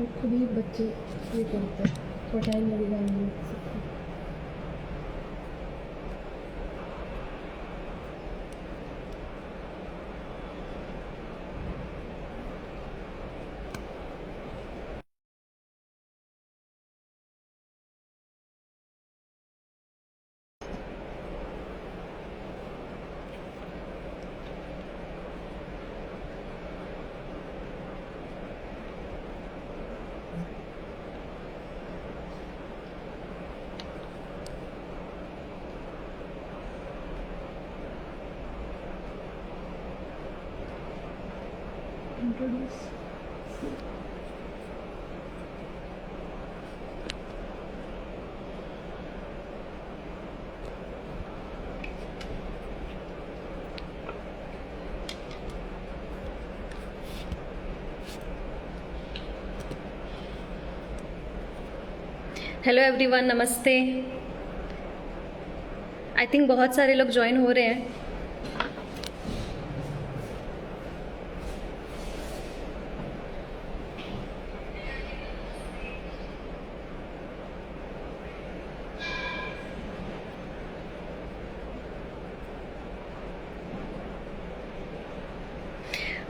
और खुद ही बच्चे ये करते हैं, थोड़ा टाइम लगेगा नहीं सकते। इंट्रोड्यूस हेलो एवरीवन, नमस्ते। आई थिंक बहुत सारे लोग ज्वाइन हो रहे हैं।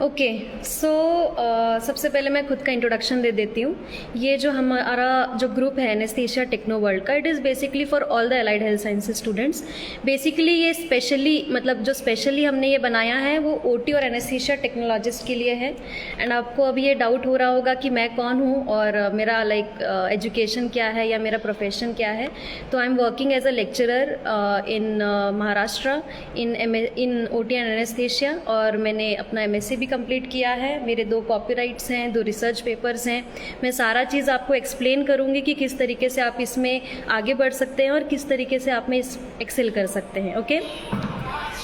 ओके, सो सबसे पहले मैं खुद का इंट्रोडक्शन दे देती हूँ। ये जो हमारा जो ग्रुप है एनेस्थीसिया टेक्नो वर्ल्ड का, it is basically for all the allied health sciences students. Basically ये स्पेशली मतलब जो स्पेशली हमने ये बनाया है वो ओटी और एनेस्थीसिया टेक्नोलॉजिस्ट के लिए है। एंड आपको अभी ये डाउट हो रहा होगा कि मैं कौन हूँ और मेरा एजुकेशन क्या है या मेरा प्रोफेशन क्या है। तो I am working as a lecturer in Maharashtra in OT and anaesthesia, और मैंने अपना एमएससी कंप्लीट किया है। मेरे 2 कॉपीराइट्स हैं, 2 रिसर्च पेपर्स हैं। मैं सारा चीज़ आपको एक्सप्लेन करूँगी कि किस तरीके से आप इसमें आगे बढ़ सकते हैं और किस तरीके से आप में एक्सेल कर सकते हैं। ओके,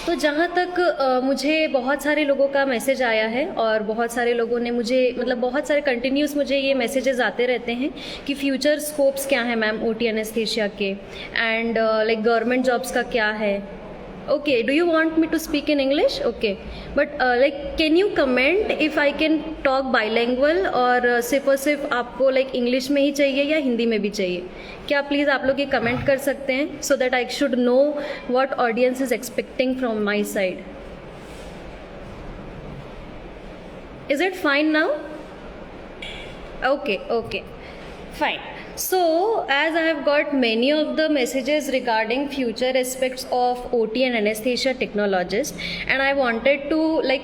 तो जहाँ तक मुझे बहुत सारे लोगों का मैसेज आया है और बहुत सारे लोगों ने मुझे बहुत सारे कंटिन्यूस मुझे ये मैसेजेस आते रहते हैं कि फ्यूचर स्कोप्स क्या है मैम ओटी एनेस्थीसिया के, एंड गवर्नमेंट जॉब्स का क्या है। Okay, do you want me to speak in English? Okay, but can you comment if I can talk bilingual और सिर्फ आपको इंग्लिश में ही चाहिए या हिंदी में भी चाहिए? क्या प्लीज़ आप लोग ये कमेंट कर सकते हैं so that I should know what audience is expecting from my side. Is it fine now? Okay, fine. So as I have got many of the messages regarding future aspects of OT and anesthesia technologist, and I wanted to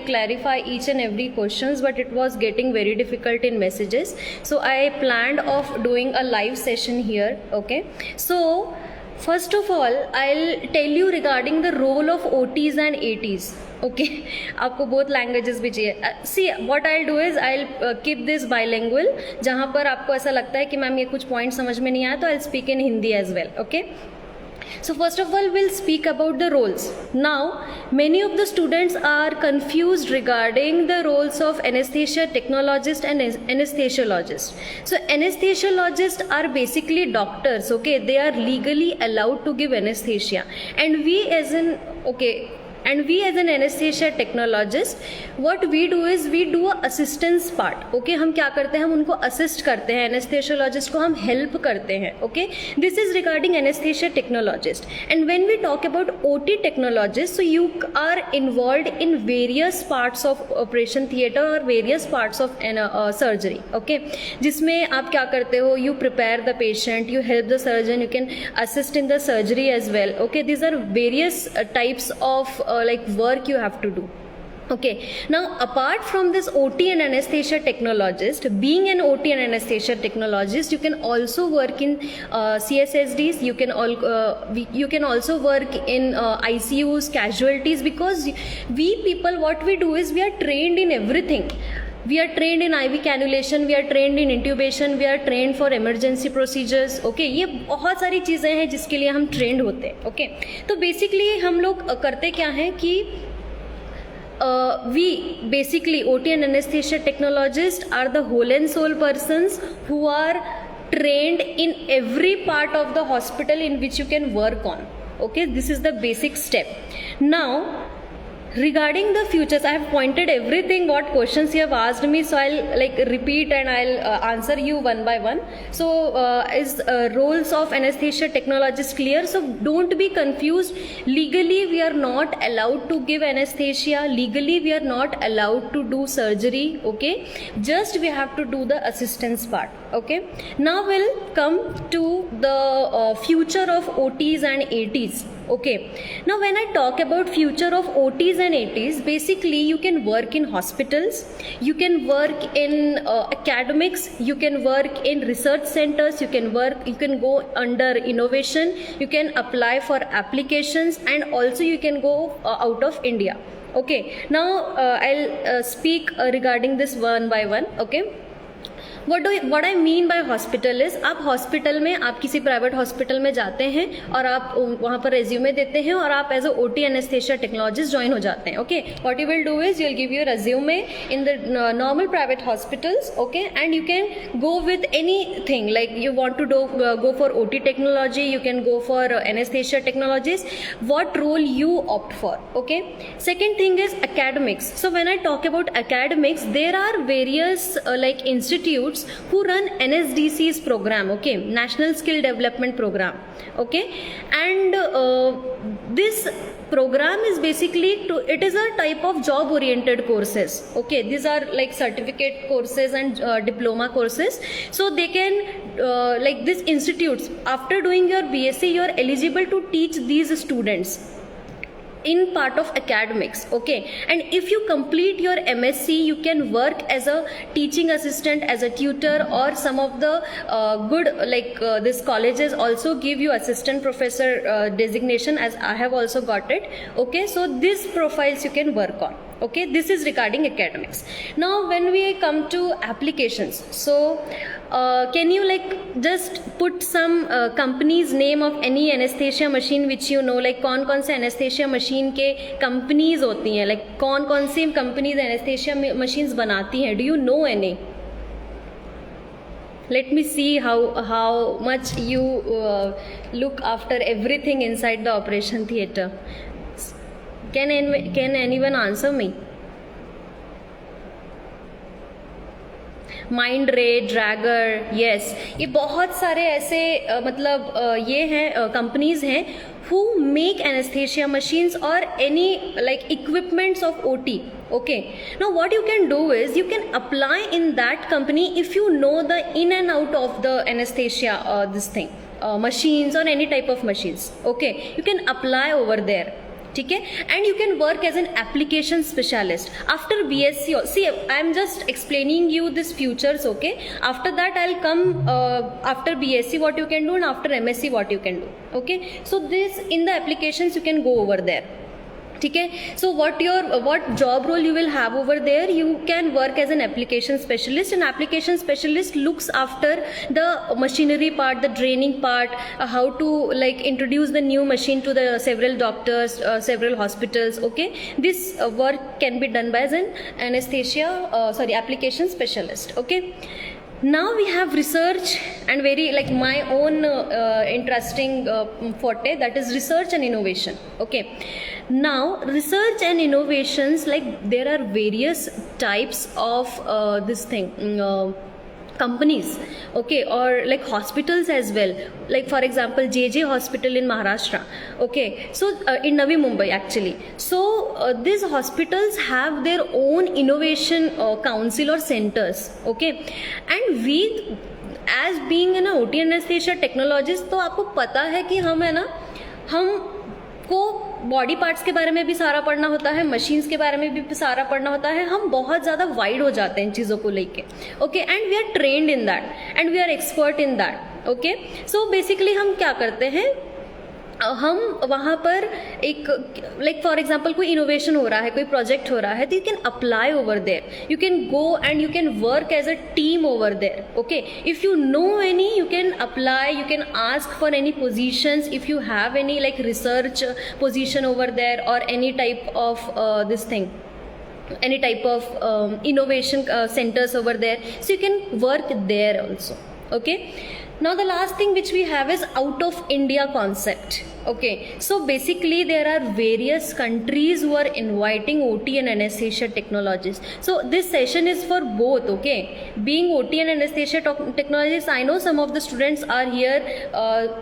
clarify each and every questions, but it was getting very difficult in messages. So I planned of doing a live session here. Okay, so first of all I'll tell you regarding the role of OTs and ATs. Okay, आपको both languages भी चाहिए। See what I do is I keep this bilingual. जहाँ पर आपको ऐसा लगता है कि मैम ये कुछ पॉइंट समझ में नहीं आया तो I speak in Hindi as well. Okay, so first of all we'll speak about the roles. Now many of the students are confused regarding the roles of anesthesia technologist and anesthesiologist. So anesthesiologists are basically doctors. Okay, they are legally allowed to give anesthesia, and we as an anesthesia technologist, what we do is we do a assistance part. Okay, हम क्या करते हैं, हम उनको assist करते हैं, anesthesiologist को हम help करते हैं. Okay, this is regarding anesthesia technologist. And when we talk about OT technologist, so you are involved in various parts of operation theatre or various parts of surgery. Okay, जिसमें आप क्या करते हो, you prepare the patient, you help the surgeon, you can assist in the surgery as well. Okay, these are various types of work you have to do. Okay, now apart from this OT and anesthesia technologist, being an OT and anesthesia technologist, you can also work in CSSDs, you can also work in ICUs, casualties, because we people, what we do is we are trained in everything. We are trained in IV cannulation, we are trained in intubation, we are trained for emergency procedures. Okay, ये बहुत सारी चीज़ें हैं जिसके लिए हम trained होते हैं. Okay, तो basically हम लोग करते क्या हैं कि we basically OT and anesthesia technologists are the whole and soul persons who are trained in every part of the hospital in which you can work on. Okay, this is the basic step. Now Regarding the futures, I have pointed everything what questions you have asked me, so I'll like repeat and I'll answer you one by one. So is roles of anesthesia technologist clear? So don't be confused. Legally we are not allowed to give anesthesia, legally we are not allowed to do surgery, okay? Just we have to do the assistance part, okay? Now we'll come to the future of OTs and ATs. Okay, now when I talk about future of OTs and ATs, basically you can work in hospitals, you can work in academics, you can work in research centers, you can go under innovation, you can apply for applications, and also you can go out of India. Okay, now I'll speak regarding this one by one. Okay, what I mean by hospital is, आप hospital में, आप किसी private hospital में जाते हैं और आप वहाँ पर रेज्यूमे देते हैं और आप as a OT anaesthesia technologist join हो जाते हैं. Okay, what you will do is you will give your resume in the normal private hospitals. Okay, and you can go with any thing, like you want to go for OT technology, you can go for anesthesia technologies, what role you opt for. Okay, second thing is academics. So when I talk about academics, there are various like institutes who run NSDC's program, okay, National Skill Development Program. Okay, and this program is basically it is a type of job oriented courses. Okay, these are like certificate courses and diploma courses. So they can like these institutes, after doing your BSc, you are eligible to teach these students in part of academics. Okay, and if you complete your MSc, you can work as a teaching assistant, as a tutor, or some of the good like this colleges also give you assistant professor designation, as I have also got it. Okay, so these profiles you can work on. Okay, this is regarding academics. Now when we come to applications, so can you like just put some company's name of any anesthesia machine which you know, like कौन कौन से anesthesia machine के companies होती हैं, like कौन कौन सी companies anesthesia machines बनाती हैं? Do you know any? Let me see how much you look after everything inside the operation theatre. Can anyone answer me? Mind रे, ड्रैगर, यस, ये बहुत सारे ऐसे मतलब ये हैं कंपनीज हैं who make anesthesia machines or any like equipments of OT. Okay, now what you can do is you can apply in that company if you know the in and out of the anesthesia this thing machines or any type of machines. Okay, you can apply over there. ठीक है, and you can work as an application specialist after BSc. See, I am just explaining you this futures. Okay, after that I'll come after BSc what you can do, and after MSc what you can do. Okay, so this in the applications you can go over there. ठीक है, so what job role you will have over there? You can work as an application specialist. An application specialist looks after the machinery part, the draining part, how to like introduce the new machine to the several doctors, several hospitals. Okay, this work can be done by an application specialist. Okay, now we have research and very like my own interesting forte, that is research and innovation. Okay, now research and innovations, like there are various types of this thing companies, okay, or like hospitals as well, like for example JJ Hospital in Maharashtra. Okay, so in Navi Mumbai actually. So these hospitals have their own innovation council or centers. Okay, and we as being an OT anesthesia technologist, तो आपको पता है कि हम है ना, हम को बॉडी पार्ट्स के बारे में भी सारा पढ़ना होता है, मशीन्स के बारे में भी सारा पढ़ना होता है, हम बहुत ज़्यादा वाइड हो जाते हैं इन चीज़ों को लेके. Okay, and we are trained in that and we are expert in that. Okay, so basically हम क्या करते हैं, हम वहाँ पर एक लाइक फॉर एग्जांपल कोई इनोवेशन हो रहा है, कोई प्रोजेक्ट हो रहा है, तो you can apply over there, you can go and you can work as a team over there. Okay, if you know any you can apply, you can ask for any positions if you have any like research position over there or any type of this thing, any type of innovation centers over there, so you can work there also. Okay, Now the last thing which we have is out of India concept. Okay, so basically there are various countries who are inviting OT and anesthesia technologists. So this session is for both. Okay, being OT and anesthesia technologists, I know some of the students are here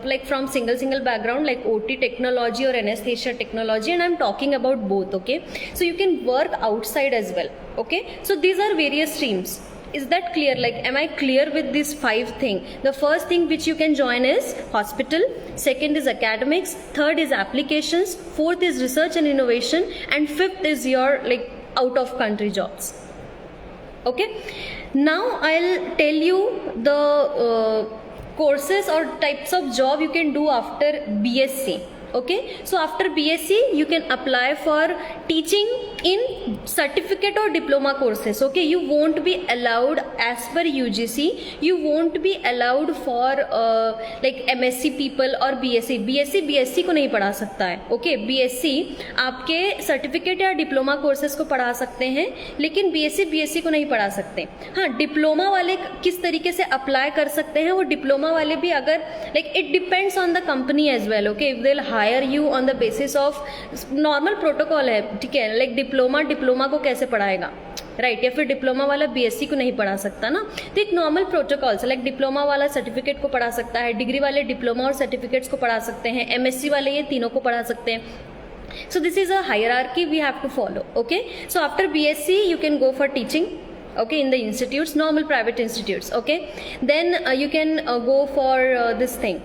like from single background like OT technology or anesthesia technology, and I'm talking about both. Okay, so you can work outside as well. Okay, so these are various streams. Is that clear? Like, am I clear with these 5 things? The first thing which you can join is hospital, second is academics, third is applications, fourth is research and innovation, and fifth is your like out of country jobs. Okay, now I'll tell you the courses or types of job you can do after BSc. Okay, so after BSc you can apply for teaching in certificate or diploma courses. Okay, you won't be allowed as per UGC, you won't be allowed for like MSc people or BSc को नहीं पढ़ा सकता है. Okay, BSc आपके certificate या diploma courses को पढ़ा सकते हैं, लेकिन BSc को नहीं पढ़ा सकते. हाँ, डिप्लोमा वाले किस तरीके से अप्लाई कर सकते हैं, वो डिप्लोमा वाले भी अगर like it depends on the company as well. Okay, if they'll hire you on the basis of normal protocol है, ठीक है, like डिप्लोमा को कैसे पढ़ाएगा, राइट, या फिर डिप्लोमा वाला BSc को नहीं पढ़ा सकता ना. तो एक नॉर्मल प्रोटोकॉल लाइक डिप्लोमा वाला सर्टिफिकेट को पढ़ा सकता है, डिग्री वाले डिप्लोमा और सर्टिफिकेट्स को पढ़ा सकते हैं, MSc वाले ये तीनों को पढ़ा सकते हैं. So this is a hierarchy we have to follow. Okay, so after BSc you can go for teaching. Okay, in the institutes, normal private institutes. Okay, then you can go for this thing,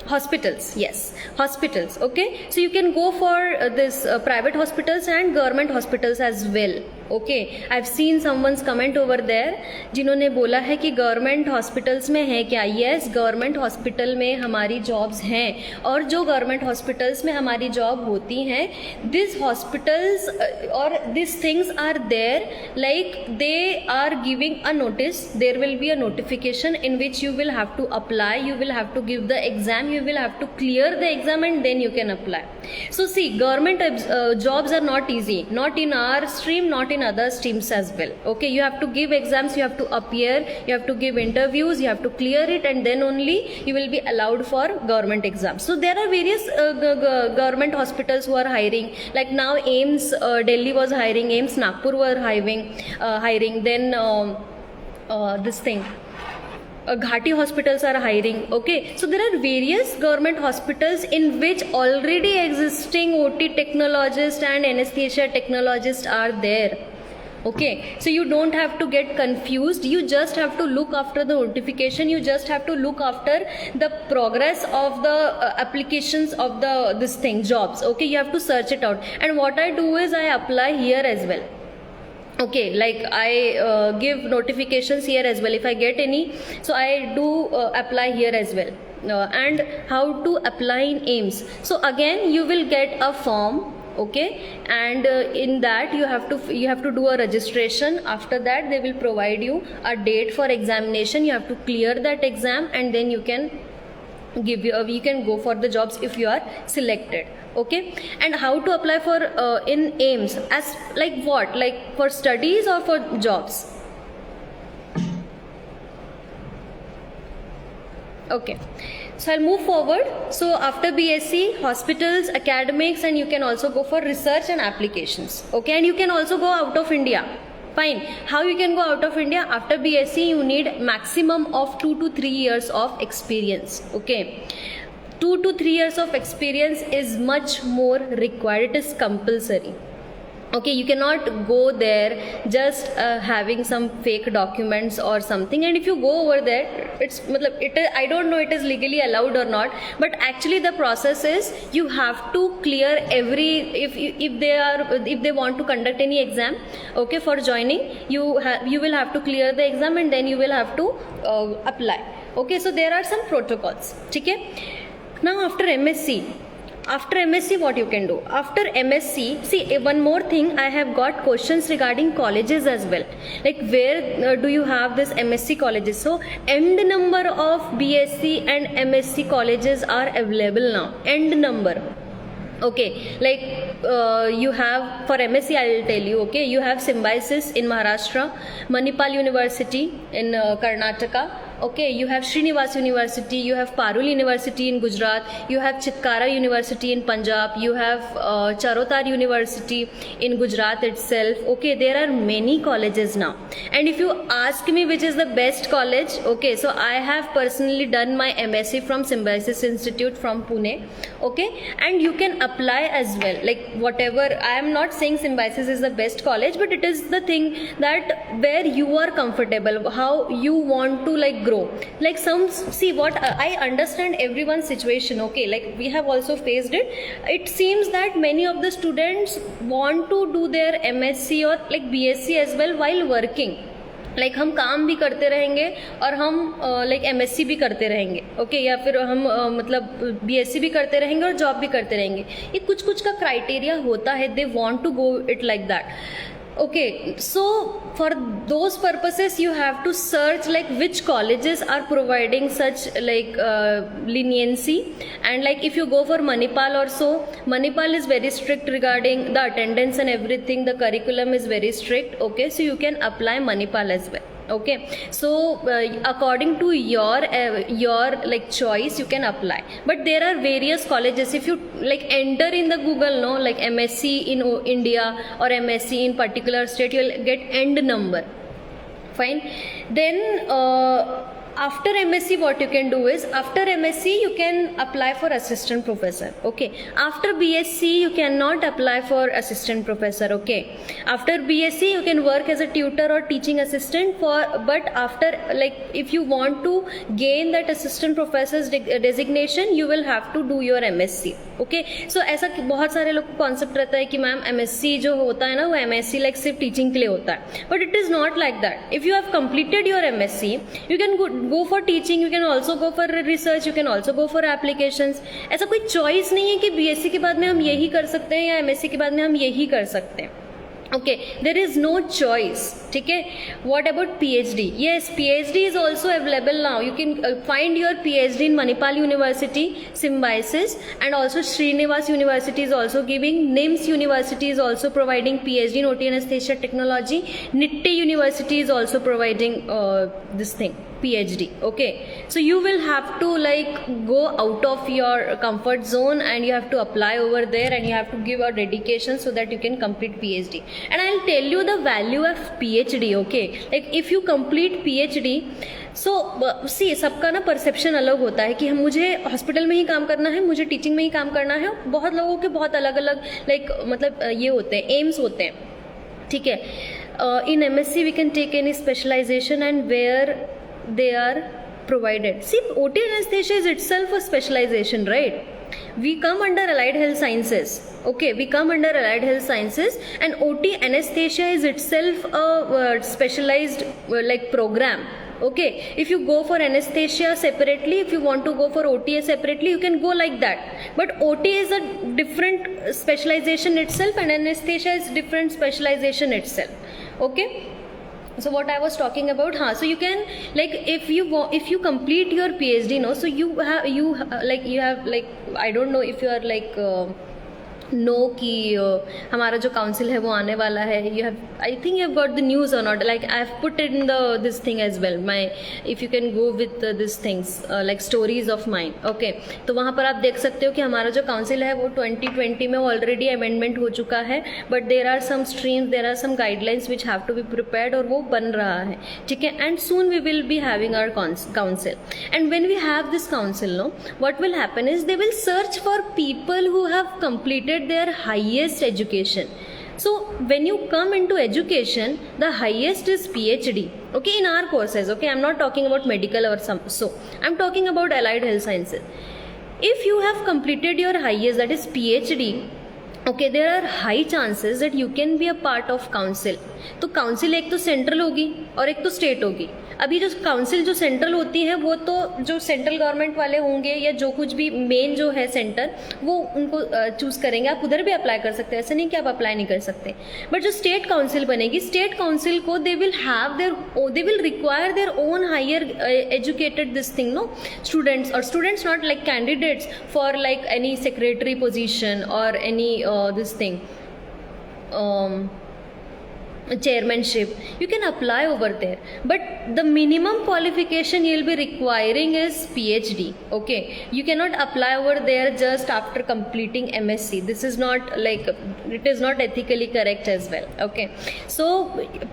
hospitals. Yes, hospitals. Okay, so you can go for this private hospitals and government hospitals as well. Okay, I've seen someone's comment over there जिन्होंने बोला है कि government hospitals में है क्या. yes, government hospital में हमारी jobs हैं, और जो गवर्नमेंट हॉस्पिटल्स में हमारी जॉब होती हैं, दिस हॉस्पिटल्स और this things are there like they are giving a notice, there will be a notification in which you will have to apply, you will have to give the exam, you will have to clear the exam, and then you can apply. So see, government jobs are not easy, not in our stream, not in other streams as well. Okay, you have to give exams, you have to appear, you have to give interviews, you have to clear it, and then only you will be allowed for government exams. So there are various government hospitals who are hiring, like now AIIMS Delhi was hiring, AIIMS Nagpur were hiring, then this thing Ghati hospitals are hiring. Okay, so there are various government hospitals in which already existing OT technologists and anesthesia technologists are there. Okay, so you don't have to get confused, you just have to look after the notification, you just have to look after the progress of the applications of the this thing jobs. Okay, you have to search it out, and what I do is I apply here as well. Okay, like I give notifications here as well if I get any, so I do apply here as well. And how to apply in AIIMS? So again you will get a form. Okay, and in that you have to do a registration. After that they will provide you a date for examination, you have to clear that exam, and then you can go for the jobs if you are selected. Okay, and how to apply for in AIIMS, as like what, like for studies or for jobs? Okay, so I'll move forward. So after BSc, hospitals, academics, and you can also go for research and applications. Okay, and you can also go out of India. Fine. How you can go out of India? After BSc you need maximum of 2 to 3 years of experience. Okay, 2 to 3 years of experience is much more required, it is compulsory. Okay, you cannot go there just having some fake documents or something, and if you go over there, it's I don't know it is legally allowed or not, but actually the process is you have to clear every, if they want to conduct any exam, okay, for joining, you will have to clear the exam, and then you will have to apply. Okay, so there are some protocols. Okay, now after MSc what you can do? After MSc, see, one more thing, I have got questions regarding colleges as well, like where do you have this MSc colleges? So end number of BSc and MSc colleges are available now, end number. Okay, like you have for MSc, I will tell you. Okay, you have Symbiosis in Maharashtra, Manipal University in Karnataka. Okay, you have Srinivas University, you have Parul University in Gujarat, you have Chitkara University in Punjab, you have Charotar University in Gujarat itself. Okay, there are many colleges now, and if you ask me which is the best college, okay, so I have personally done my MSc from Symbiosis Institute from Pune. Okay, and you can apply as well, like whatever. I am not saying Symbiosis is the best college, but it is the thing that where you are comfortable, how you want to like grow. Like some, see what I understand everyone's situation. Okay, like we have also faced it. It seems that many of the students want to do their MSc or like BSc as well while working. Like हम काम भी करते रहेंगे और हम like MSc भी करते रहेंगे. ओके, या फिर हम मतलब BSc भी करते रहेंगे और जॉब भी करते रहेंगे. ये कुछ कुछ का क्राइटेरिया होता है. They want to go it like that. Okay, so for those purposes you have to search like which colleges are providing such like leniency, and like if you go for Manipal or so, Manipal is very strict regarding the attendance and everything. The curriculum is very strict. Okay, so you can apply Manipal as well. Okay, so according to your like choice you can apply, but there are various colleges. If you like enter in the Google, no, like MSc in India or MSc in particular state, you'll get end number. Fine. Then after MSc what you can do is, after MSc you can apply for assistant professor. Okay, after BSc you cannot apply for assistant professor. Okay, after BSc you can work as a tutor or teaching assistant for, but after like if you want to gain that assistant professor's designation you will have to do your MSc. Okay, so ऐसा बहुत सारे लोग को concept रहता है कि ma'am MSc जो होता है ना वो MSc like सिर्फ टीचिंग के लिए होता है, but it is not like that. If you have completed your MSc you can go for teaching, you can also go for research, you can also go for applications. ऐसा कोई choice नहीं है कि BSc के बाद में हम यही कर सकते हैं या MSc के बाद में हम यही कर सकते हैं. Okay, there is no choice. ठीक है. What about PhD? Yes, PhD is also available now. You can find your PhD in Manipal University, Symbiosis, and also Srinivas University is also giving. NIMS University is also providing PhD in OT anesthesia technology. Nitte University is also providing this thing, PhD. Okay, so you will have to like go out of your comfort zone and you have to apply over there and you have to give a dedication so that you can complete PhD. And I'll tell you the value of PhD. Okay, like if you complete PhD, so see, सबका ना perception अलग होता है कि हम मुझे hospital में ही काम करना है, मुझे टीचिंग में ही काम करना है. बहुत लोगों के बहुत अलग अलग लाइक मतलब ये होते हैं, एम्स होते हैं. ठीक है. In MSc we can take any specialization and where they are provided. See, OT anesthesia is itself a specialization, right? We come under allied health sciences. Okay, we come under allied health sciences, and OT anesthesia is itself a specialized like program. Okay, if you go for anesthesia separately, if you want to go for OTA separately, you can go like that. But OT is a different specialization itself, and anesthesia is different specialization itself. Okay. So what I was talking about, so you can like if you complete your PhD, no, so you have like I don't know if you are like know कि हमारा जो council है वो आने वाला है. You have, I think you have got the news or not, like I have put in the this thing as well. My if you can go with this things like stories of mind. Okay, तो वहाँ पर आप देख सकते हो कि हमारा जो काउंसिल है वो 2020 में ऑलरेडी अमेंडमेंट हो चुका है, but there are some streams, there are some guidelines which have to be prepared, और वो बन रहा है. ठीक है. And soon we will be having our council, and when we have this council, no, what will happen is they will search for people who have completed their highest education. So when you come into education, the highest is PhD. Okay, in our courses. Okay, I'm not talking about medical or some, so I'm talking about allied health sciences. If you have completed your highest, that is PhD, okay, there are high chances that you can be a part of council. तो council एक तो central होगी और एक तो state होगी। अभी जो काउंसिल जो सेंट्रल होती है वो तो जो सेंट्रल गवर्नमेंट वाले होंगे या जो कुछ भी मेन जो है सेंटर, वो उनको चूज़ करेंगे। आप उधर भी अप्लाई कर सकते हैं, ऐसा नहीं कि आप अप्लाई नहीं कर सकते। बट जो स्टेट काउंसिल बनेगी, स्टेट काउंसिल को they will require their own higher educated this thing, no students, or students not like candidates for like any secretary position or any this thing chairmanship. You can apply over there, but the minimum qualification you'll be requiring is PhD. Okay, you cannot apply over there just after completing MSc. This is not like, it is not ethically correct as well. Okay, so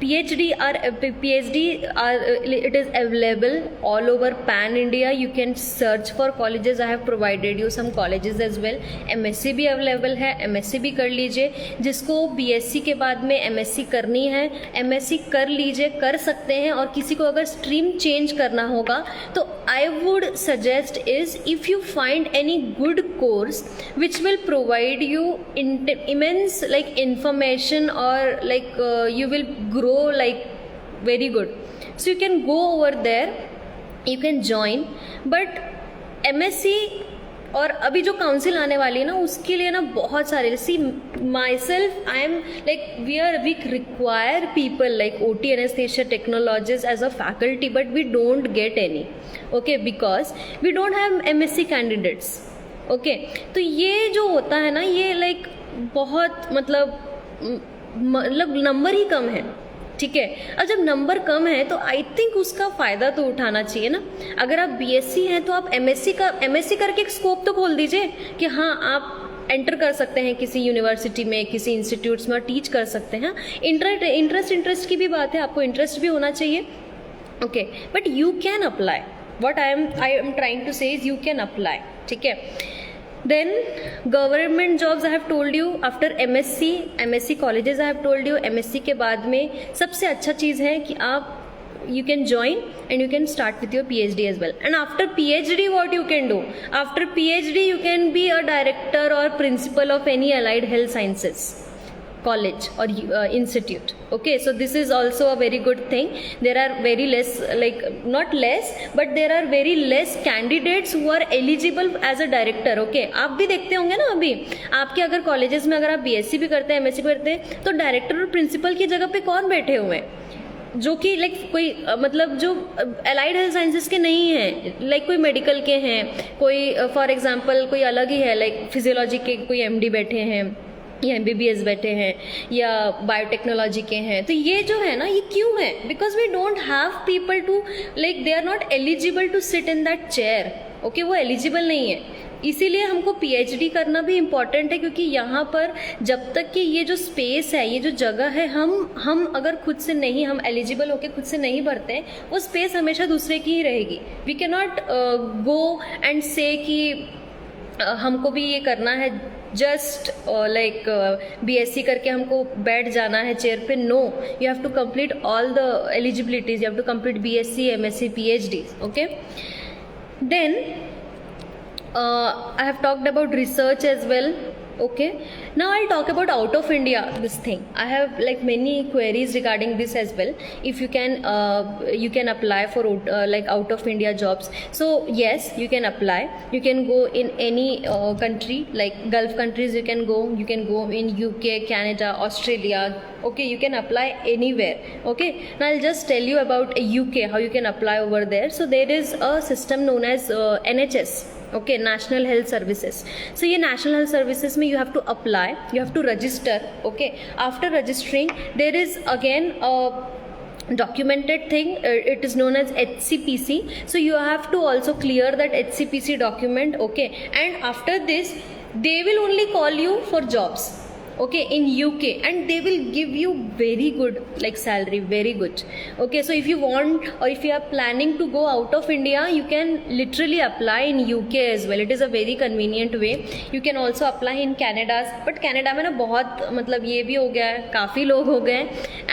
PhD are it is available all over pan India. You can search for colleges. I have provided you some colleges as well. MSc भी available है, MSc भी कर लीजिए। जिसको BSc के बाद में MSc करनी है, MSc कर लीजिए, कर सकते हैं। और किसी को अगर स्ट्रीम चेंज करना होगा तो I would suggest is, if you find any good course which will provide you immense like information or like you will grow like very good, so you can go over there, you can join. but MSc और अभी जो council आने वाली है ना, उसके लिए ना बहुत सारे, see myself I am like we require people like OT anaesthesia technologist as a faculty, but we don't get any, okay, because we don't have MSc candidates. Okay, तो ये जो होता है ना, ये लाइक बहुत मतलब नंबर ही कम है, ठीक है। अब जब नंबर कम है तो आई थिंक उसका फ़ायदा तो उठाना चाहिए ना। अगर आप BSc हैं तो आप MSc करके एक स्कोप तो खोल दीजिए कि हाँ आप एंटर कर सकते हैं किसी यूनिवर्सिटी में, किसी इंस्टीट्यूट्स में और टीच कर सकते हैं। इंटरेस्ट की भी बात है, आपको इंटरेस्ट भी होना चाहिए, okay, but you can apply. What I am trying to say is you can apply, ठीक है। Then government jobs I have told you after MSc colleges I have told you, MSc के बाद में सबसे अच्छा चीज़ है कि आप you can join and you can start with your PhD as well. And after PhD what you can do? After PhD you can be a director or principal of any allied health sciences college or institute. Okay, so this is also a very good thing. There are very less, like not less, but there are very less candidates who are eligible as a director. Okay, आप भी देखते होंगे ना, अभी आपके अगर colleges में अगर आप BSc भी करते हैं, MSc भी करते हैं, तो डायरेक्टर और प्रिंसिपल की जगह पे कौन बैठे हुए हैं, जो कि लाइक कोई मतलब जो अलाइड हेल्थ साइंसेज के नहीं हैं, लाइक कोई मेडिकल के हैं, कोई फॉर एग्जांपल कोई अलग ही है, लाइक फिजियोलॉजी के कोई MD बैठे हैं या MBBS बैठे हैं या बायोटेक्नोलॉजी के हैं। तो ये जो है ना, ये क्यों है? Because we don't have people to like they are not eligible to sit in that chair. Okay, वो एलिजिबल नहीं है, इसीलिए हमको PhD करना भी इम्पॉर्टेंट है, क्योंकि यहाँ पर जब तक कि ये जो स्पेस है, ये जो जगह है, हम अगर खुद से नहीं, हम एलिजिबल होके खुद से नहीं भरते हैं, वो स्पेस हमेशा दूसरे की ही रहेगी। We can not go and say कि हमको भी ये करना है, जस्ट लाइक BSc करके हमको बैठ जाना है चेयर पे। No, you have to complete all the eligibilities, you have to complete BSc, MSc, PhD. Okay, then I have talked about research as well. Okay, now I'll talk about out of India this thing. I have like many queries regarding this as well. If you can apply for like out of India jobs. So yes, you can apply. You can go in any country, like Gulf countries. You can go in UK, Canada, Australia. Okay, you can apply anywhere. Okay, now I'll just tell you about UK, how you can apply over there. So there is a system known as NHS. Okay, National Health Services. So ये National Health Services में you have to apply, you have to register. Okay, after registering there is again a documented thing, it is known as HCPC. So you have to also clear that HCPC document. Okay, and after this they will only call you for jobs. Okay, in UK, and they will give you very good like salary, very good. Okay, so if you want or if you are planning to go out of India, you can literally apply in UK as well. It is a very convenient way. You can also apply in Canada, but Canada में ना बहुत मतलब ये भी हो गया है, काफ़ी लोग हो गए हैं।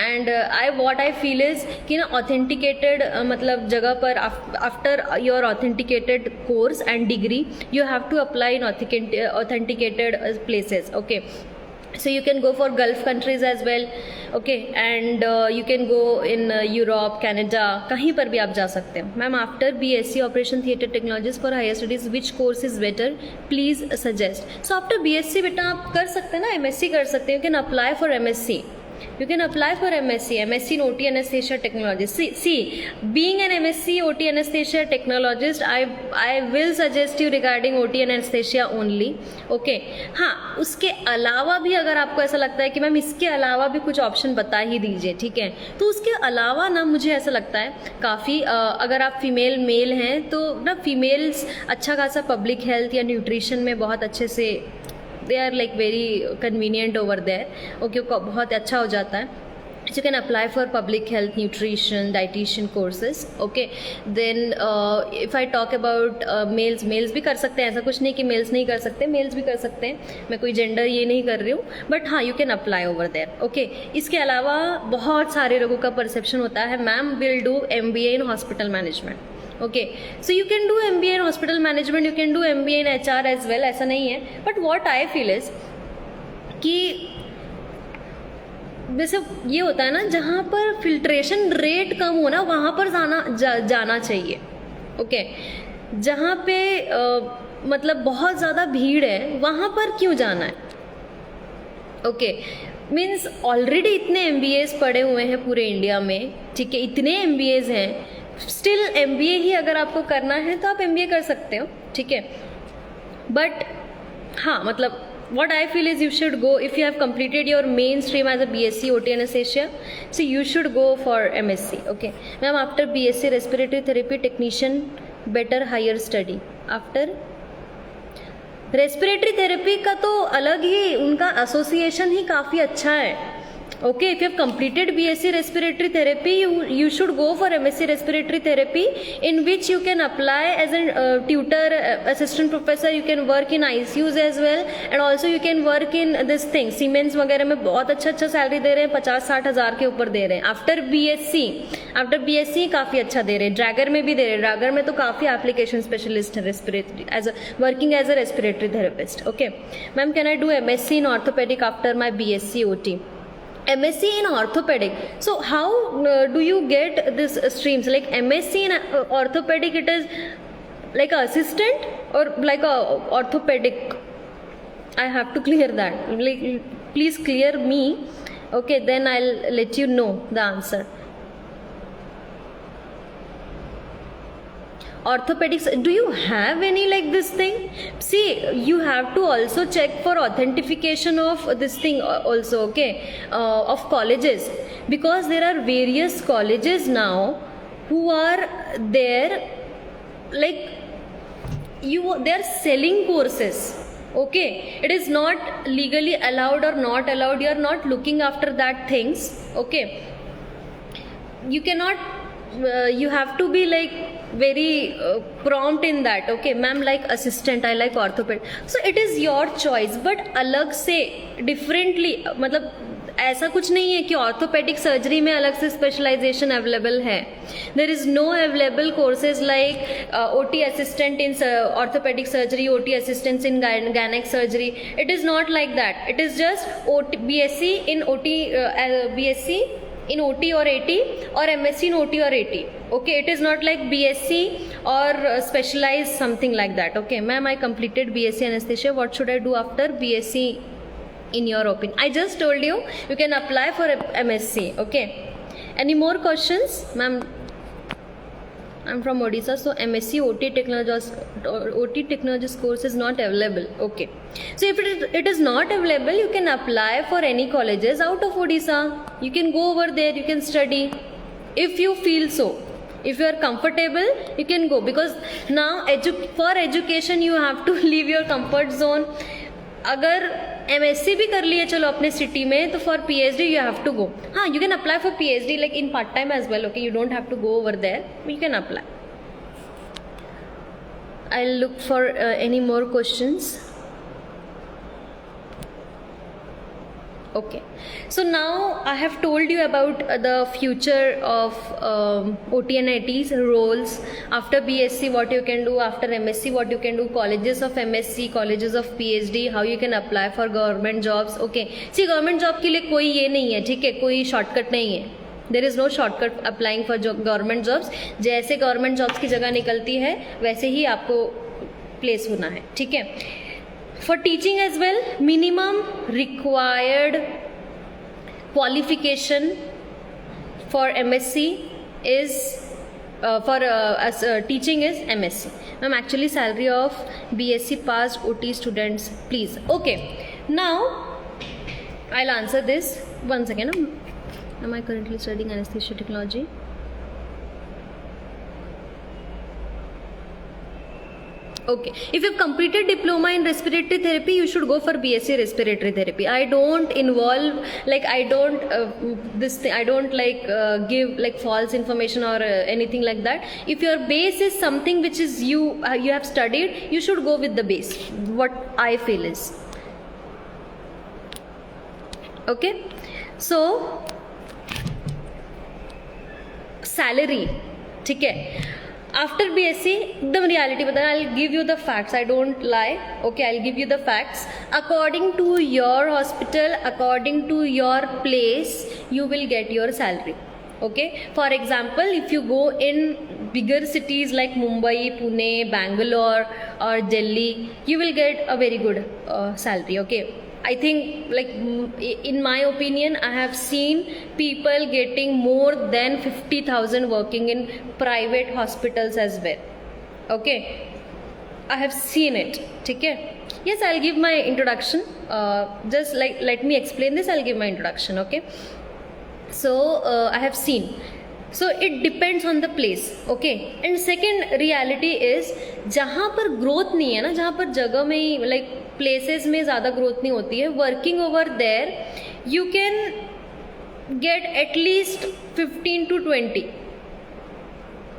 and what I feel is कि ना authenticated मतलब जगह पर after your authenticated course and degree, you have to apply in authenticated places. Okay, So you can go for Gulf countries as well, okay, and you can go in Europe, Canada, कहीं पर भी आप जा सकते हो. Ma'am after BSc operation theatre technologies for higher studies which course is better please suggest. So after BSc बेटा आप कर सकते हैं ना, MSc कर सकते हैं. You can apply for MSc. You can apply for MSc in OT anesthesia technologist. See, being an MSc OT anesthesia technologist, I will suggest you regarding OT anesthesia only. Okay. हाँ, उसके अलावा भी अगर आपको ऐसा लगता है कि मैम इसके अलावा भी कुछ ऑप्शन बता ही दीजिए, ठीक है, तो उसके अलावा ना मुझे ऐसा लगता है काफ़ी अगर आप फीमेल मेल हैं तो ना फीमेल्स अच्छा खासा पब्लिक हेल्थ या न्यूट्रिशन में बहुत अच्छे से they are like very convenient over there. Okay, बहुत अच्छा हो जाता है. So you can apply for public health, nutrition, dietitian courses. Okay, then if I talk about males भी कर सकते हैं, ऐसा कुछ नहीं कि males नहीं कर सकते, males भी कर सकते हैं. मैं कोई gender ये नहीं कर रही हूँ, but हाँ you can apply over there. Okay, इसके अलावा बहुत सारे लोगों का perception होता है ma'am will do MBA in hospital management. Okay, so you can do MBA in hospital management, you can do MBA in HR as well, ऐसा नहीं है. But what I feel is कि वैसे ये होता है ना जहाँ पर फिल्ट्रेशन रेट कम हो ना वहाँ पर जाना चाहिए. ओके, जहाँ पे मतलब बहुत ज़्यादा भीड़ है वहाँ पर क्यों जाना है. ओके, मीन्स ऑलरेडी इतने MBAs पड़े हुए हैं पूरे इंडिया में, ठीक है, इतने MBAs हैं. स्टिल MBA ही अगर आपको करना है तो आप MBA कर सकते हो, ठीक है. बट हाँ, मतलब what I feel is you should go, if you have completed your main stream as a BSc OT anesthesia, so you should go for MSc. Okay, ma'am, after BSc respiratory therapy technician better higher study. After respiratory therapy का तो अलग ही उनका association ही काफ़ी अच्छा है. Okay, if you have completed BSc respiratory therapy, you should go for MSc respiratory therapy, in which you can apply as a tutor, assistant professor. You can work in ICUs as well, and also you can work in this thing. Siemens वगैरह में बहुत अच्छा salary दे रहे हैं, 50-60 हज़ार के ऊपर दे रहे हैं. आफ्टर BSc काफ़ी अच्छा दे रहे हैं. ड्रैगर में भी दे रहे हैं. ड्रैगर में तो काफ़ी एप्लीकेशन स्पेशलिस्ट है respiratory working as a respiratory therapist. Okay ma'am, can I do MSc in orthopedic after my BSc OT? MSc in orthopedic. So how do you get this streams? Like MSc in orthopedic, it is like a assistant or like a orthopedic? I have to clear that. Like, please clear me. Okay, then I'll let you know the answer. Orthopedics, do you have any like this thing? See, you have to also check for authentication of this thing also, okay, of colleges, because there are various colleges now who are there, like they are selling courses. Okay, it is not legally allowed or not allowed. You are not looking after that things. Okay, you cannot you have to be like very prompt in that. Okay ma'am, like assistant I like orthoped, so it is your choice. But अलग से differently, मतलब ऐसा कुछ नहीं है कि orthopaedic surgery में अलग से स्पेशलाइजेशन अवेलेबल है. There is no available courses like OT assistant in orthopaedic surgery, OT assistant in gynaec surgery. It is not like that. It is just BSc in OT, BSc in OT or AT, or MSc in OT or AT. Okay, it is not like BSc or specialized something like that. Okay ma'am, I completed BSc anesthesia. What should I do after BSc in your opinion? I just told you, you can apply for MSc. Okay, any more questions ma'am? I'm from Odisha, so MSc OT technologist course is not available. Okay, so if it is not available, you can apply for any colleges out of Odisha. You can go over there, you can study if you feel so. If you are comfortable, you can go, because now for education you have to leave your comfort zone. अगर MSc भी कर लिए चलो अपने city में, तो for PhD you have to go. हाँ, you can apply for PhD like in part time as well. Okay, you don't have to go over there, you can apply. I'll look for any more questions. Okay, so now I have told you about the future of OT and IT's roles. After BSc, what you can do, after MSc, what you can do, colleges of MSc, colleges of PhD, how you can apply for government jobs. Okay, see, government job के लिए कोई ये नहीं है, ठीक है, कोई shortcut नहीं है. There is no shortcut applying for government jobs. जैसे government jobs की जगह निकलती है वैसे ही आपको place होना है, ठीक है. For teaching as well, minimum required qualification for MSc is teaching is MSc. Ma'am, actually salary of BSc passed OT students, please. Okay, now I'll answer this. One second. Am I currently studying anesthesia technology? Okay, if you've completed diploma in respiratory therapy, you should go for BSc respiratory therapy. I don't involve, like, I don't give like false information or anything like that. If your base is something which is you have studied, you should go with the base. What I feel is okay. So salary, ठीक है. After BSc, एकदम reality बताना. I'll give you the facts. I don't lie. Okay, I'll give you the facts. According to your hospital, according to your place, you will get your salary. Okay. For example, if you go in bigger cities like Mumbai, Pune, Bangalore, or Delhi, you will get a very good salary. Okay. I think, like, in my opinion, I have seen people getting more than 50,000 working in private hospitals as well. Okay, I have seen it. Okay. Yes, I'll give my introduction. Just like let me explain this. I'll give my introduction. Okay. So I have seen. So it depends on the place. Okay. And second reality is जहाँ पर growth नहीं है ना, जहाँ पर जगह में ही like places में ज़्यादा growth नहीं होती है, working over there you can get at least 15 to 20.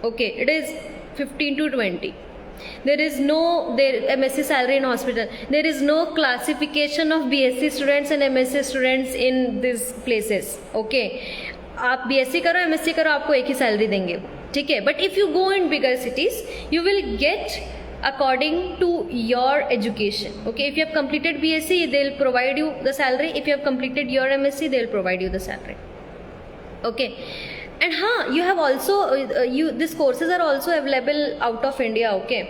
Okay, it is 15 to 20. There is no MSc salary in hospital. There is no classification of BSc students and MSc students in these places. Okay, आप BSc करो, MSc करो, आपको एक ही salary देंगे, ठीक है. But if you go in bigger cities you will get according to your education. Okay, if you have completed BSc, they'll provide you the salary. If you have completed your MSc, they'll provide you the salary. Okay, and you have also these courses are also available out of India. Okay,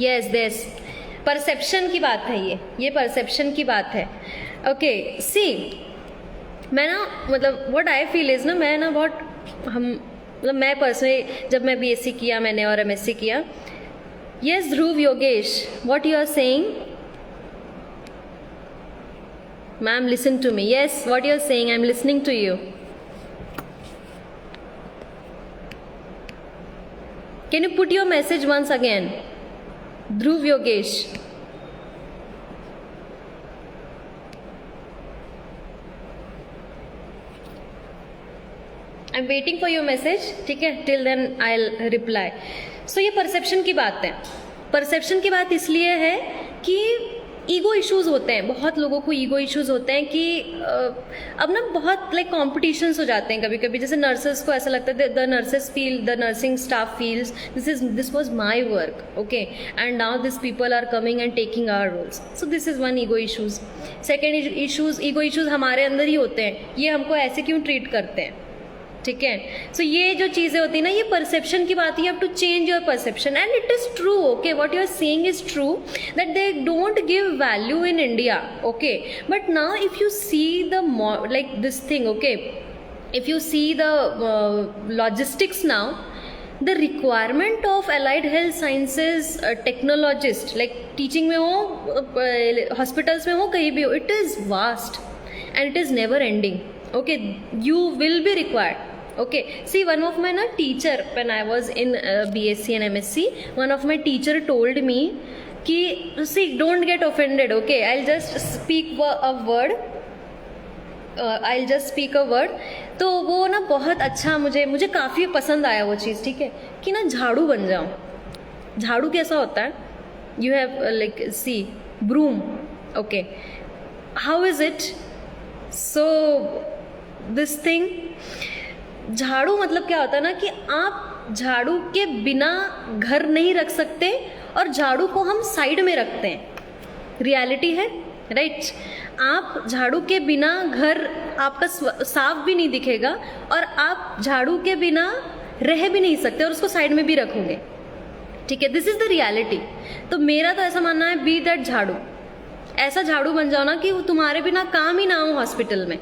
yes, perception की बात है, ये perception की बात है. Okay, see, मैं ना मतलब what I feel is ना, मैं ना बहुत मैं पर्सनली जब मैं BSc किया मैंने और MSc किया. Yes Dhruv Yogesh, what you are saying? Ma'am listen to me. Yes, what you are saying, I am listening to you. Can you put your message once again? Dhruv Yogesh. I am waiting for your message, ठीक है. Till then I will reply. So ये perception की बात है. Perception की बात इसलिए है कि ईगो इश्यूज होते हैं, बहुत लोगों को ईगो इश्यूज होते हैं कि अब ना बहुत लाइक कॉम्पिटिशन्स हो जाते हैं कभी कभी. जैसे नर्सेस को ऐसा लगता है, the nurses feel, the nursing staff feels this was my work, okay, and now this people are coming and taking our roles. So this is one ego issues. Second ego issues हमारे अंदर ही होते हैं, ये हमको ऐसे क्यों treat करते हैं, ठीक है. सो ये जो चीज़ें होती है ना, ये परसेप्शन की बात है. You have to change your perception and it is true. Okay, what you are saying is true that they don't give value in India. Okay, but now if you see the like this thing, okay, if you see the logistics now, the requirement of allied health sciences technologist, like teaching में हो, hospitals में हो, कहीं भी हो, it is vast and it is never ending. Okay, you will be required. Okay, see, one of my teacher when I was in BSc and MSc, one of my teacher told me कि see, don't get offended. Okay, I'll just speak a word. I'll just speak a word. तो वो ना बहुत अच्छा मुझे काफ़ी पसंद आया वो चीज़, ठीक है, कि ना झाड़ू बन जाऊँ. झाड़ू कैसा होता है? You have like see broom. Okay, how is it? So this thing, झाड़ू मतलब क्या होता है ना कि आप झाड़ू के बिना घर नहीं रख सकते और झाड़ू को हम साइड में रखते हैं, रियलिटी है, राइट? आप झाड़ू के बिना घर आपका साफ भी नहीं दिखेगा और आप झाड़ू के बिना रह भी नहीं सकते और उसको साइड में भी रखोगे, ठीक है? This is the reality. तो मेरा तो ऐसा मानना है, बी दैट झाड़ू, ऐसा झाड़ू बन जाओ ना कि वो तुम्हारे बिना काम ही ना हो हॉस्पिटल में,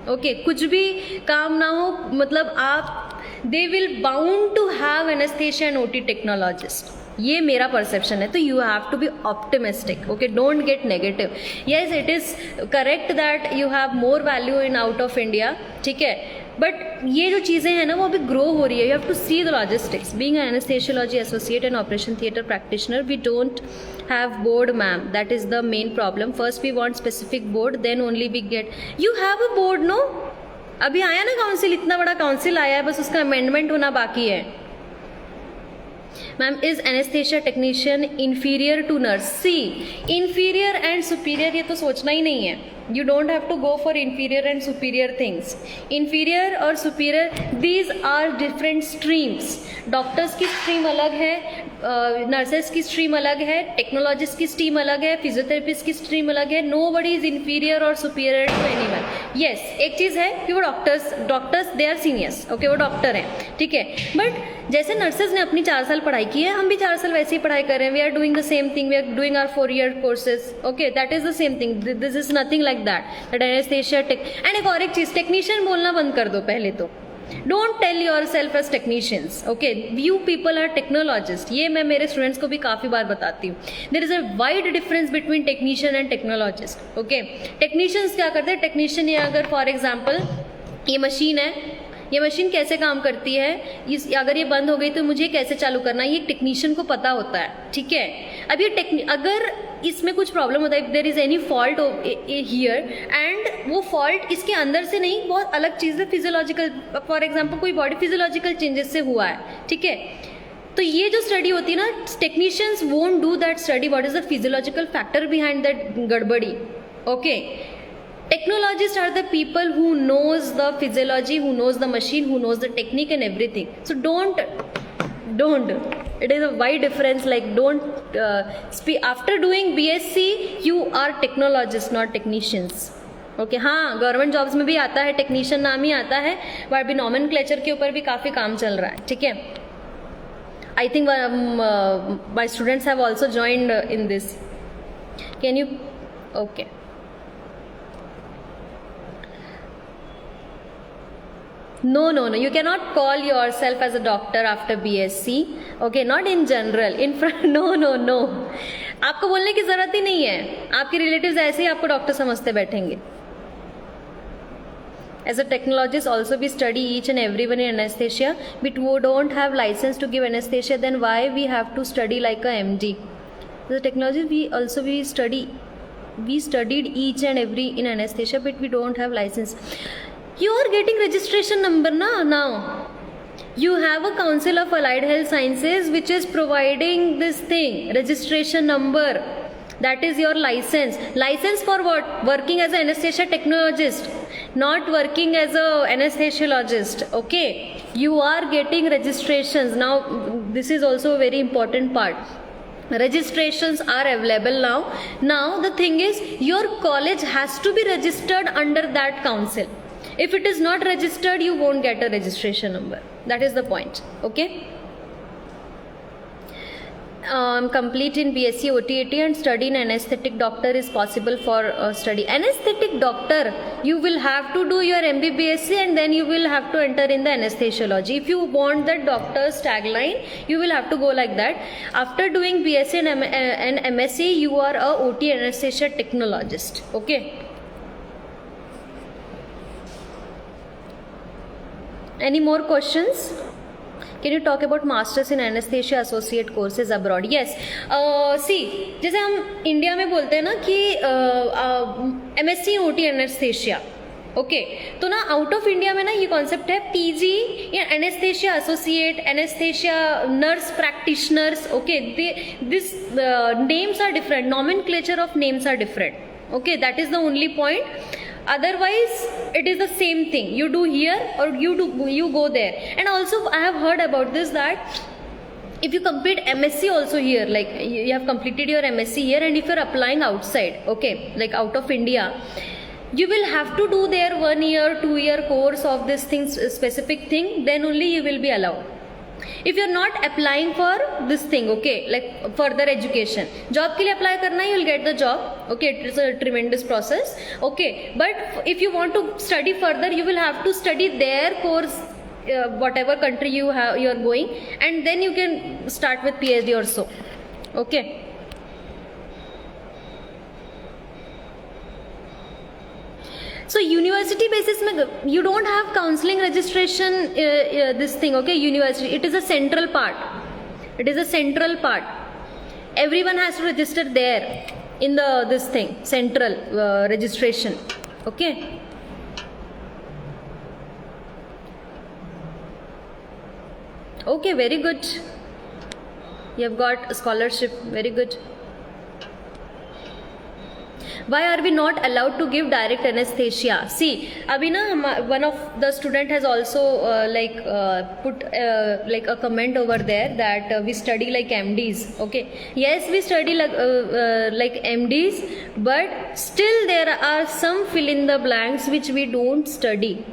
ओके? कुछ भी काम ना हो, मतलब आप, they will bound to have anaesthesia and OT technologist. ये मेरा परसेप्शन है. तो you have to be optimistic, okay? Don't get negative. Yes, it is correct that you have more value in out of India, ठीक है? But ये जो चीज़ें हैं ना वो अभी ग्रो हो रही है. You have to see the logistics. Being an anaesthesiology associate and operation theatre practitioner, we don't have board, ma'am. That is the main problem. First we want specific board, then only we get. You have a board, no? अभी आया ना council, इतना बड़ा council आया है, बस उसका amendment होना बाकी है. Ma'am, is anaesthesia technician inferior to nurse? See, inferior and superior ये तो सोचना ही नहीं है. You don't have to go for inferior and superior things. Inferior और superior, these are different streams. Doctors की स्ट्रीम अलग है, नर्सेस की स्ट्रीम अलग है, टेक्नोलॉजिस्ट की स्ट्रीम अलग है, फिजियोथेरेपिस्ट की स्ट्रीम अलग है. नोबडी इज इंफीरियर और सुपीरियर टू एनीवन. यस, एक चीज़ है कि वो doctors they our seniors, okay? वो डॉक्टर हैं, ठीक है? बट जैसे नर्सेज ने अपनी 4 साल पढ़ाई की है, हम भी 4 साल वैसे ही पढ़ाई कर रहे हैं. We are doing the same thing, we are doing our 4-year courses, okay? That is the same thing. This is nothing like that anaesthesia and एक और एक चीज़, टेक्नीशियन बोलना बंद कर दो पहले तो. Don't tell yourself as technicians, okay? You people are technologists. ये मैं मेरे स्टूडेंट्स को भी काफ़ी बार बताती हूँ. There is a wide difference between technician and technologist, okay? Technicians क्या करते हैं? टेक्नीशियन, ये अगर फॉर एग्जाम्पल ये मशीन है, ये मशीन कैसे काम करती है, अगर ये बंद हो गई तो मुझे कैसे चालू करना है, ये टेक्नीशियन को पता होता है, ठीक है? अब ये अगर इसमें कुछ प्रॉब्लम होता है, there is any fault here, and वो फॉल्ट इसके अंदर से नहीं, बहुत अलग चीज़ है, फिजियोलॉजिकल, फॉर एग्जांपल कोई बॉडी फिजियोलॉजिकल चेंजेस से हुआ है, ठीक है? तो ये जो स्टडी होती है ना, technicians won't do that study, what is the physiological factor behind that गड़बड़ी, okay? Technologists are the people who knows the physiology, who knows the machine, who knows the technique and everything. So don't. It is a wide difference. Like don't speak. After doing BSc, you are technologists, not technicians. Okay, हाँ, government jobs में भी आता है, technician नाम ही आता है, but अभी nomenclature के ऊपर भी काफ़ी काम चल रहा है, ठीक है? I think my students have also joined in this. Can you? Okay. No, you cannot call yourself as a doctor after BSc, okay? Not in general, in front, no. आपको बोलने की ज़रूरत ही नहीं है, आपके रिलेटिव्स ऐसे ही आपको डॉक्टर समझते बैठेंगे. As a technologist also we study each and everyone in anesthesia, but we don't have license to give anesthesia, then why we have to study like a MD? As a technologist we studied each and every in anesthesia, but we don't have license. You are getting registration number now. You have a Council of Allied Health Sciences which is providing this thing, registration number. That is your license. License for what? Working as an anesthesia technologist, not working as a anesthesiologist, okay? You are getting registrations. Now this is also a very important part. Registrations are available now. Now the thing is, your college has to be registered under that council. If it is not registered, you won't get a registration number. That is the point, okay? Complete in BSc OT/AT and study in anesthetic doctor is possible for study. Anesthetic doctor, you will have to do your MBBSc and then you will have to enter in the anesthesiology. If you want that doctor's tagline, you will have to go like that. After doing BSc and MSc, you are a OT anesthesia technologist, okay? Any more questions? Can you talk about masters in anesthesia associate courses abroad? Yes. See, जैसे हम India में बोलते हैं ना कि MSc OT anesthesia, okay? तो ना out of India में ना ये कॉन्सेप्ट है PG या anaesthesia associate, anaesthesia nurse practitioners, okay? This names are different, nomenclature of names are different, Okay, that is the only point. Otherwise, it is the same thing. You do here or you go there. And also, I have heard about this that if you complete MSc also here, like you have completed your MSc here, and if you're applying outside, okay, like out of India, you will have to do their 1 year, 2 year course of this thing, specific thing, then only you will be allowed. If you're not applying for this thing, okay, like further education, job के लिए apply करना, you will get the job, okay, it is a tremendous process, okay, but if you want to study further, you will have to study their course, whatever country you are going, and then you can start with PhD or so, okay. So university basis mein you don't have counseling registration, this thing, okay, university, it is a central part, everyone has to register there in the this thing, central registration, okay. Okay, very good, you have got a scholarship, very good. Why are we not allowed to give direct anesthesia? See, abhi na one of the student has also put like a comment over there that we study like MDs. Okay, yes, we study like MDs, but still there are some fill in the blanks which we don't study.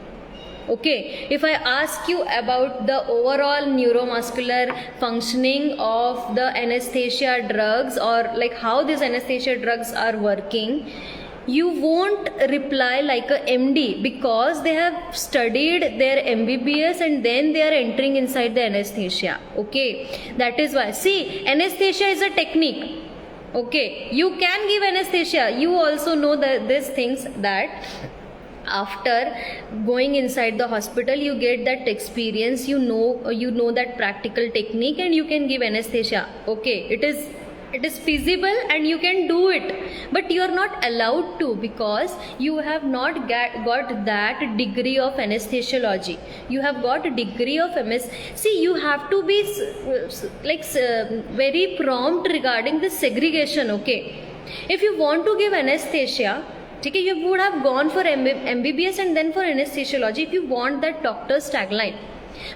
Okay, if I ask you about the overall neuromuscular functioning of the anesthesia drugs, or like how these anesthesia drugs are working, you won't reply like a MD, because they have studied their MBBS and then they are entering inside the anesthesia. Okay, that is why. See, anesthesia is a technique. Okay, you can give anesthesia. You also know that these things, that after going inside the hospital you get that experience, you know that practical technique, and you can give anesthesia. Okay, it is feasible and you can do it, but you are not allowed to, because you have not got that degree of anesthesiology. You have got a degree of MS. See, you have to be very prompt regarding the segregation. Okay, if you want to give anesthesia, okay, you would have gone for MBBS and then for anesthesiology if you want that doctor's tagline.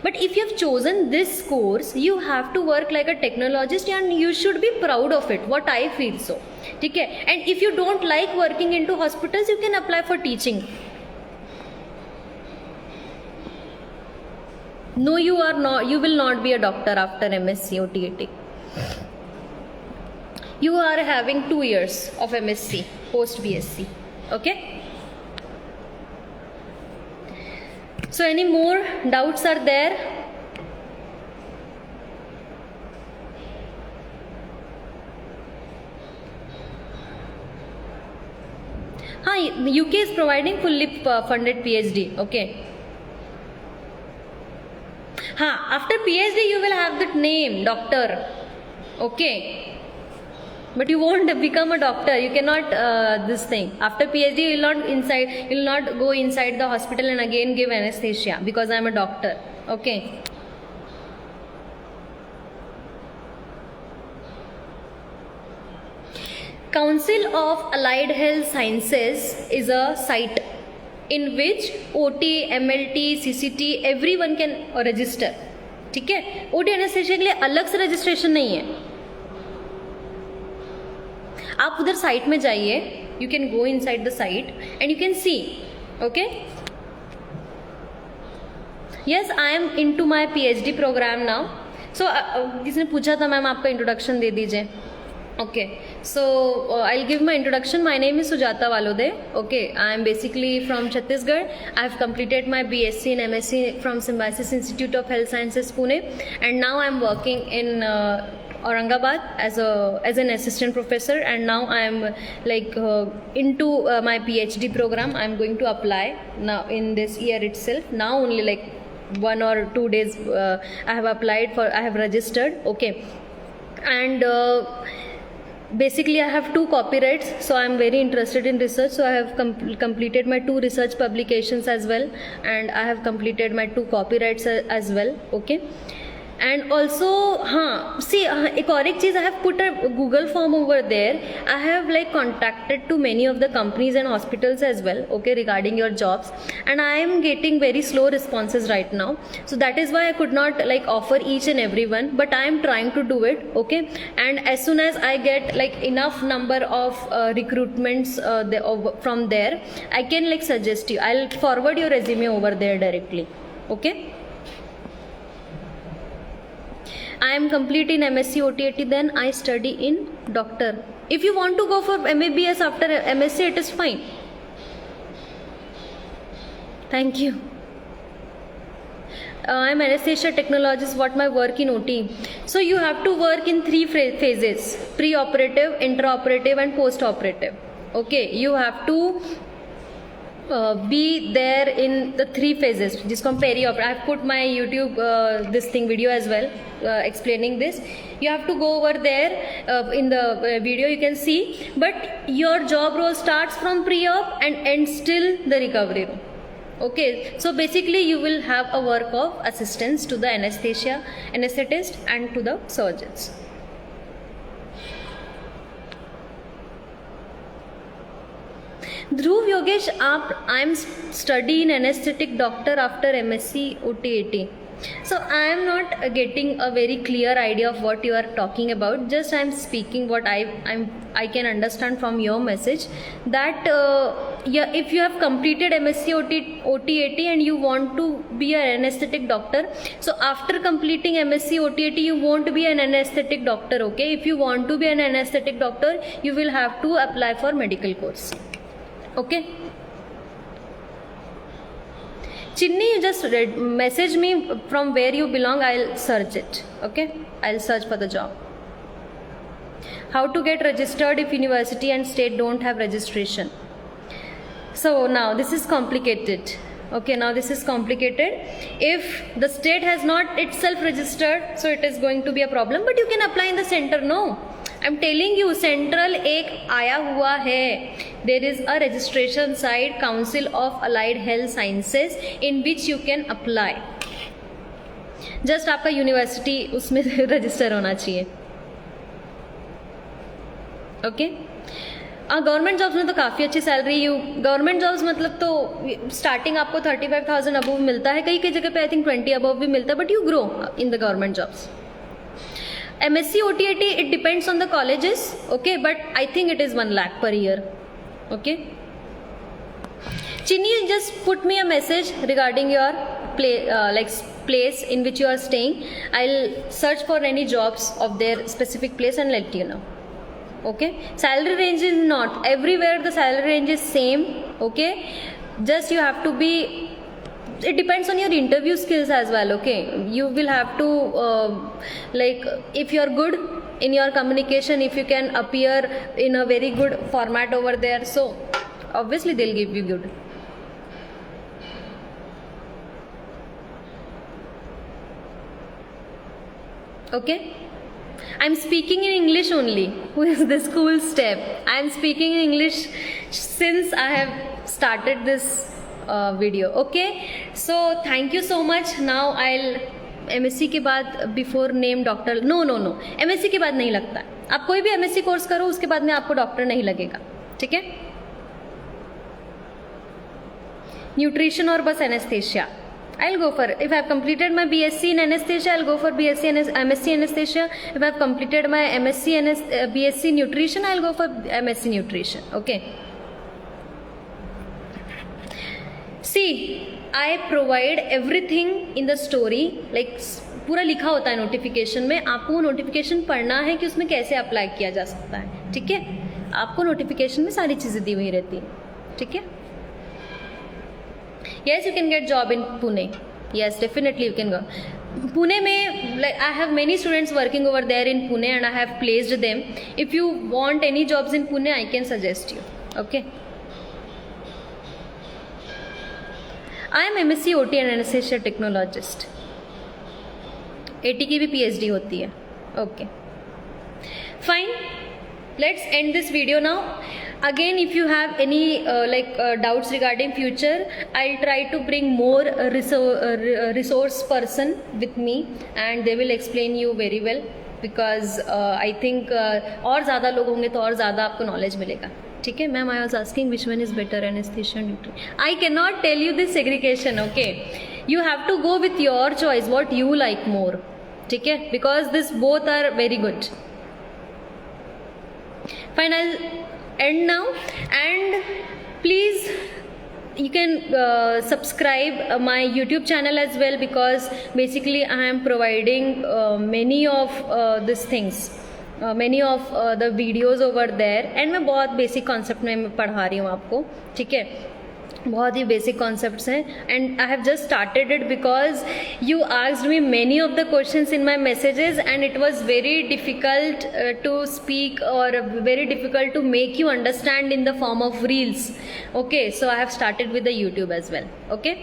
But if you have chosen this course, you have to work like a technologist, and you should be proud of it, what I feel so. Okay? And if you don't like working into hospitals, you can apply for teaching. No, you will not be a doctor after MSc or TAT. You are having 2 years of MSc post BSc. Okay, so any more doubts are there? UK is providing fully funded PhD. Okay, after PhD you will have that name, doctor. Okay, but you won't become a doctor. You cannot this thing. After PhD, you will not go inside the hospital and again give anesthesia because I am a doctor. Okay. Council of Allied Health Sciences is a site in which OT, MLT, CCT, everyone can register. ठीक है? OT anesthesia के लिए अलग से registration नहीं है. आप उधर साइट में जाइए, you can go inside the site and you can see. Okay, yes, I am into my PhD programme now. So किसी ने पूछा था मैम आपका इंट्रोडक्शन दे दीजिए. Okay, so I will give my introduction. My name is Sujata Walode. Okay, I am basically from Chhattisgarh. I have completed my BSc and MSc from Symbiosis Institute of Health Sciences, Pune, and now I am working in Aurangabad as an assistant professor, and now I am into my PhD program. I am going to apply now in this year itself. Now only like 1 or 2 days I have applied for. I have registered. Okay, and basically I have 2 copyrights, so I am very interested in research. So I have completed my 2 research publications as well, and I have completed my 2 copyrights as well. Okay. And also, see, एक और एक चीज़, I have put a Google form over there. I have like contacted to many of the companies and hospitals as well, okay, regarding your jobs, and I am getting very slow responses right now. So that is why I could not like offer each and every one, but I am trying to do it, okay. And as soon as I get like enough number of recruitments from there, I can like suggest you. I'll forward your resume over there directly, okay. I am complete in MSc OTAT, then I study in doctor. If you want to go for MBBS after MSc, it is fine. Thank you. I am anesthesia technologist. What my work in OT? So you have to work in 3 phases: pre-operative, intraoperative, and post-operative. Okay, you have to be there in the 3 phases. जिसको हम peri-operative. I have put my YouTube this thing video as well explaining this. You have to go over there in the video. You can see, but your job role starts from pre-op and ends till the recovery room. Okay, so basically you will have a work of assistance to the anesthetist and to the surgeons. Dhruv Yogesh, I am studying anesthetic doctor after MSc OTAT. So I am not getting a very clear idea of what you are talking about. Just I am speaking what I can understand from your message, that yeah, if you have completed MSc OTAT and you want to be an anesthetic doctor, so after completing MSc OTAT you won't be an anesthetic doctor, okay. If you want to be an anesthetic doctor, you will have to apply for medical course, okay. Chinni, you just message me from where you belong. I'll search it, okay. I'll search for the job. How to get registered if university and state don't have registration? So now this is complicated, okay. Now this is complicated. If the state has not itself registered, so it is going to be a problem, but you can apply in the center. No, I'm telling you, central एक आया हुआ है. There is a registration site, Council of Allied Health Sciences, in which you can apply. Just आपका university उसमें register होना चाहिए, okay. Government jobs में तो काफ़ी अच्छी सैलरी. गवर्नमेंट जॉब्स मतलब तो स्टार्टिंग आपको 35,000 अबव मिलता है. कई जगह पे आई थिंक 20 अबव भी मिलता है, but you grow in the government jobs. MSc OTAT, it depends on the colleges, okay, but I think it is 1 lakh per year, okay. Chinni, just put me a message regarding your place in which you are staying. I'll search for any jobs of their specific place and let you know, okay. Salary range is not everywhere, the salary range is same, okay. Just you have to be, it depends on your interview skills as well, okay. You will have to like, if you are good in your communication, if you can appear in a very good format over there, so obviously they'll give you good. Okay, I'm speaking in English only. Who is this cool step? I'm speaking in English since I have started this video, okay. So thank you so much. Now I'll MSc के बाद before name doctor, no MSc के बाद नहीं लगता है. आप कोई भी MSc कोर्स करो, उसके बाद में आपको डॉक्टर नहीं लगेगा, ठीक है. न्यूट्रिशन और बस anaesthesia, I'll go for, if I have completed my BSc in anesthesia, I'll go for MSc anesthesia. If I have completed my BSc nutrition, I'll go for MSc nutrition, okay. See, I provide everything in the story, like पूरा लिखा होता है notification में. आपको notification पढ़ना है कि उसमें कैसे अप्लाई किया जा सकता है, ठीक है. आपको नोटिफिकेशन में सारी चीज़ें दी हुई रहती हैं, ठीक है. Yes, you can get job in Pune. Yes, definitely you can go. Pune में, like I have many students working over there in Pune and I have placed them. If you want any jobs in Pune, I can suggest you, okay. I am MSc OT and anesthesia technologist. AT की भी PhD होती है, okay. Fine. Let's end this video now. Again, if you have any doubts regarding future, I'll try to bring more resource person with me and they will explain you very well, because I think और ज़्यादा लोग होंगे तो और ज़्यादा आपको knowledge मिलेगा. ठीक है ma'am. I was asking which one is better, anesthesia or nutrition. I cannot tell you this segregation. Okay, you have to go with your choice, what you like more. ठीक है, because this both are very good. Fine, I'll end now, and please you can subscribe my YouTube channel as well, because basically I am providing many of these things, many of the videos over there, and मैं बहुत basic concept में पढ़ा रही हूँ आपको. ठीक है, बहुत ही बेसिक कॉन्सेप्ट्स हैं, and I have just started it because you asked me many of the questions in my messages and it was very difficult to speak or very difficult to make you understand in the form of reels. Okay, so I have started with the YouTube as well. Okay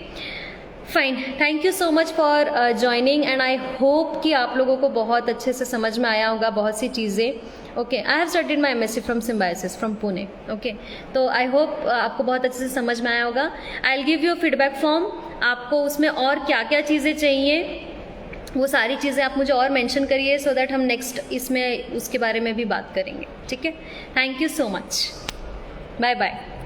fine, thank you so much for joining, and I hope कि आप लोगों को बहुत अच्छे से समझ में आया होगा बहुत सी चीज़ें. Okay, I have studied my MSc from symbiosis from Pune. Okay, तो आई होप आपको बहुत अच्छे से समझ में आया होगा. आई will give you feedback form. आपको उसमें और क्या क्या चीज़ें चाहिए वो सारी चीज़ें आप मुझे और मेंशन करिए, सो दैट हम नेक्स्ट इसमें उसके बारे में भी बात करेंगे. ठीक है, thank you so much. Bye bye.